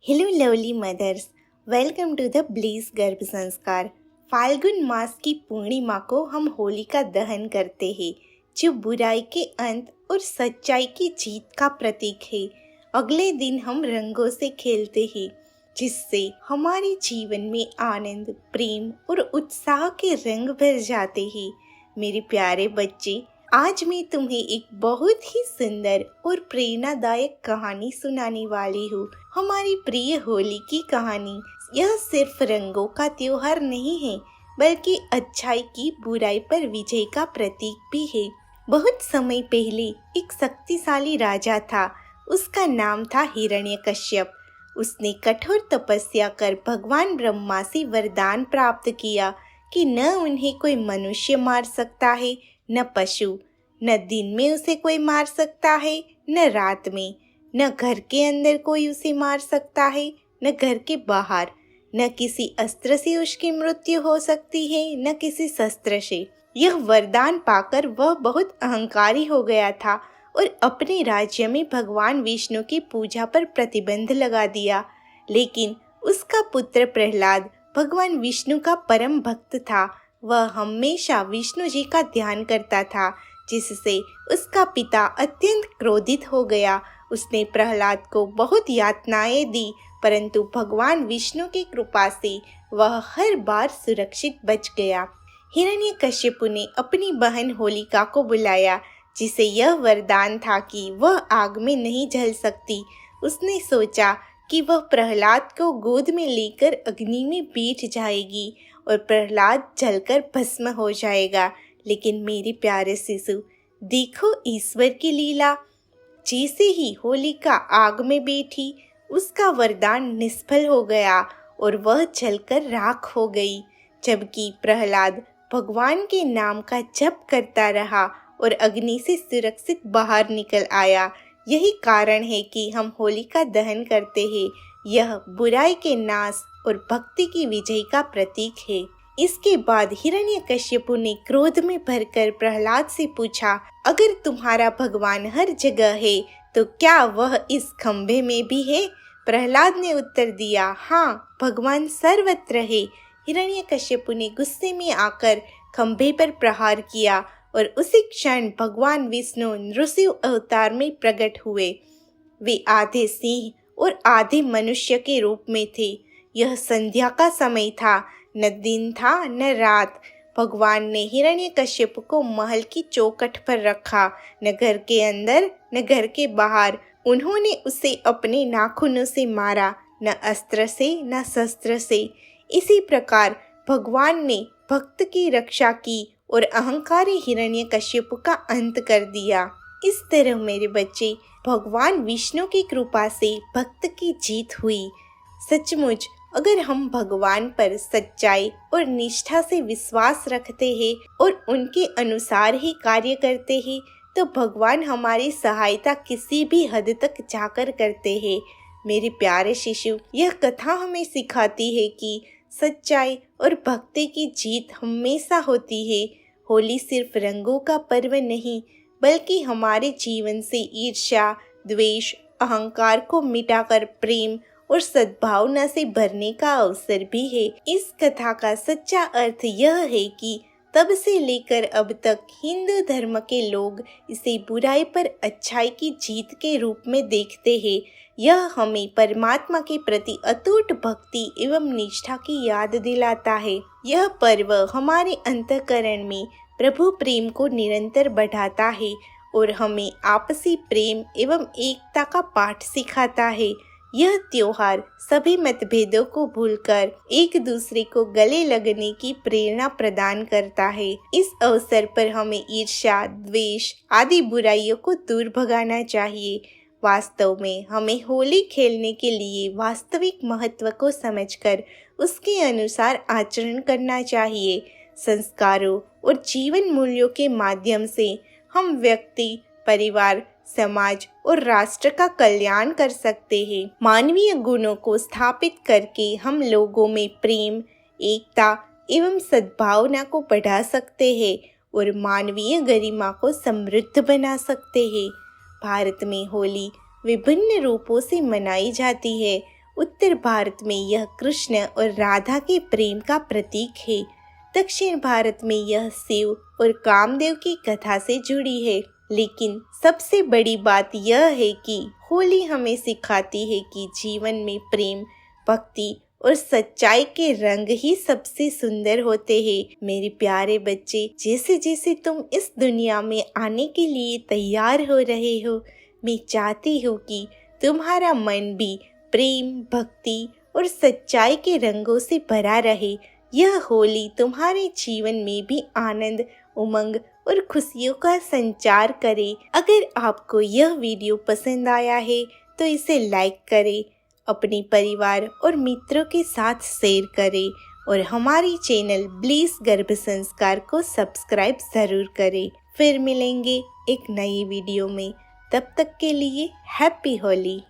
Hello lovely mothers, welcome to the bliss Garbh Sanskar. Phalgun मास की पूर्णिमा को हम होलिका दहन करते हैं, जो बुराई के अंत और सच्चाई की जीत का प्रतीक है। अगले दिन हम रंगों से खेलते हैं, जिससे हमारे जीवन में आनंद, प्रेम और उत्साह के रंग भर जाते हैं। मेरे प्यारे बच्चे, आज मैं तुम्हें एक बहुत ही सुंदर और प्रेरणादायक कहानी सुनाने वाली हूँ। हमारी प्रिय होली की कहानी। यह सिर्फ रंगों का त्योहार नहीं है, बल्कि अच्छाई की बुराई पर विजय का प्रतीक भी है। बहुत समय पहले एक शक्तिशाली राजा था। उसका नाम था हिरण्यकश्यप। उसने कठोर तपस्या कर भगवान ब्रह्मा से वरदान प्राप्त किया कि न उन्हें कोई मनुष्य मार सकता है, न पशु, न दिन में उसे कोई मार सकता है, न रात में, न घर के अंदर कोई उसे मार सकता है, न घर के बाहर, न किसी अस्त्र से उसकी मृत्यु हो सकती है, न किसी शस्त्र से। यह वरदान पाकर वह बहुत अहंकारी हो गया था और अपने राज्य में भगवान विष्णु की पूजा पर प्रतिबंध लगा दिया। लेकिन उसका पुत्र प्रहलाद भगवान विष्णु का परम भक्त था। वह हमेशा विष्णु जी का ध्यान करता था, जिससे उसका पिता अत्यंत क्रोधित हो गया। उसने प्रहलाद को बहुत यातनाएं दी, परंतु भगवान विष्णु की कृपा से वह हर बार सुरक्षित बच गया। हिरण्यकश्यप ने अपनी बहन होलिका को बुलाया, जिसे यह वरदान था कि वह आग में नहीं जल सकती। उसने सोचा कि वह प्रहलाद को गोद में लेकर अग्नि में बैठ जाएगी और प्रहलाद जलकर भस्म हो जाएगा। लेकिन मेरे प्यारे शिशु, देखो ईश्वर की लीला। जैसे ही होलिका आग में बैठी, उसका वरदान निष्फल हो गया और वह जलकर राख हो गई, जबकि प्रहलाद भगवान के नाम का जप करता रहा और अग्नि से सुरक्षित बाहर निकल आया। यही कारण है कि हम होलिका दहन करते हैं। यह बुराई के नाश और भक्ति की विजय का प्रतीक है। इसके बाद हिरण्यकश्यप ने क्रोध में भरकर प्रहलाद से पूछा, अगर तुम्हारा भगवान हर जगह है, तो क्या वह इस खंभे में भी है? प्रहलाद ने उत्तर दिया, हाँ, भगवान सर्वत्र है। हिरण्यकश्यप ने गुस्से में आकर खंभे पर प्रहार किया और उसी क्षण भगवान विष्णु नृसिंह अवतार में प्रकट हुए। वे आधे सिंह और आधे मनुष्य के रूप में थे। यह संध्या का समय था, न दिन था न रात। भगवान ने हिरण्यकश्यप को महल की चौखट पर रखा, न घर के अंदर न घर के बाहर। उन्होंने उसे अपने नाखूनों से मारा, न अस्त्र से न शस्त्र से। इसी प्रकार भगवान ने भक्त की रक्षा की और अहंकारी हिरण्यकश्यप का अंत कर दिया। इस तरह मेरे बच्चे, भगवान विष्णु की कृपा से भक्त की जीत हुई। सचमुच अगर हम भगवान पर सच्चाई और निष्ठा से विश्वास रखते हैं और उनके अनुसार ही कार्य करते हैं, तो भगवान हमारी सहायता किसी भी हद तक जाकर करते हैं। मेरे प्यारे शिशु, यह कथा हमें सिखाती है कि सच्चाई और भक्ति की जीत हमेशा होती है। होली सिर्फ रंगों का पर्व नहीं, बल्कि हमारे जीवन से ईर्ष्या, द्वेष, अहंकार को मिटाकर प्रेम और सद्भावना से भरने का अवसर भी है। इस कथा का सच्चा अर्थ यह है कि तब से लेकर अब तक हिंदू धर्म के लोग इसे बुराई पर अच्छाई की जीत के रूप में देखते हैं। यह हमें परमात्मा के प्रति अटूट भक्ति एवं निष्ठा की याद दिलाता है। यह पर्व हमारे अंतःकरण में प्रभु प्रेम को निरंतर बढ़ाता है और हमें आपसी प्रेम एवं एकता का पाठ सिखाता है। यह त्योहार सभी मतभेदों को भूलकर एक दूसरे को गले लगने की प्रेरणा प्रदान करता है। इस अवसर पर हमें ईर्ष्या, द्वेष आदि बुराइयों को दूर भगाना चाहिए। वास्तव में हमें होली खेलने के लिए वास्तविक महत्व को समझकर उसके अनुसार आचरण करना चाहिए। संस्कारों और जीवन मूल्यों के माध्यम से हम व्यक्ति, परिवार, समाज और राष्ट्र का कल्याण कर सकते हैं। मानवीय गुणों को स्थापित करके हम लोगों में प्रेम, एकता एवं सद्भावना को बढ़ा सकते हैं और मानवीय गरिमा को समृद्ध बना सकते हैं। भारत में होली विभिन्न रूपों से मनाई जाती है उत्तर भारत में यह कृष्ण और राधा के प्रेम का प्रतीक है। दक्षिण भारत में यह शिव और कामदेव की कथा से जुड़ी है। लेकिन सबसे बड़ी बात यह है कि होली हमें सिखाती है कि जीवन में प्रेम, भक्ति और सच्चाई के रंग ही सबसे सुंदर होते हैं। मेरे प्यारे बच्चे, जैसे जैसे तुम इस दुनिया में आने के लिए तैयार हो रहे हो, मैं चाहती हूँ कि तुम्हारा मन भी प्रेम, भक्ति और सच्चाई के रंगों से भरा रहे। यह होली तुम्हारे जीवन में भी आनंद, उमंग और खुशियों का संचार करे। अगर आपको यह वीडियो पसंद आया है तो इसे लाइक करें, अपने परिवार और मित्रों के साथ शेयर करें और हमारी चैनल ब्लीस गर्भ संस्कार को सब्सक्राइब ज़रूर करें। फिर मिलेंगे एक नई वीडियो में। तब तक के लिए हैप्पी होली।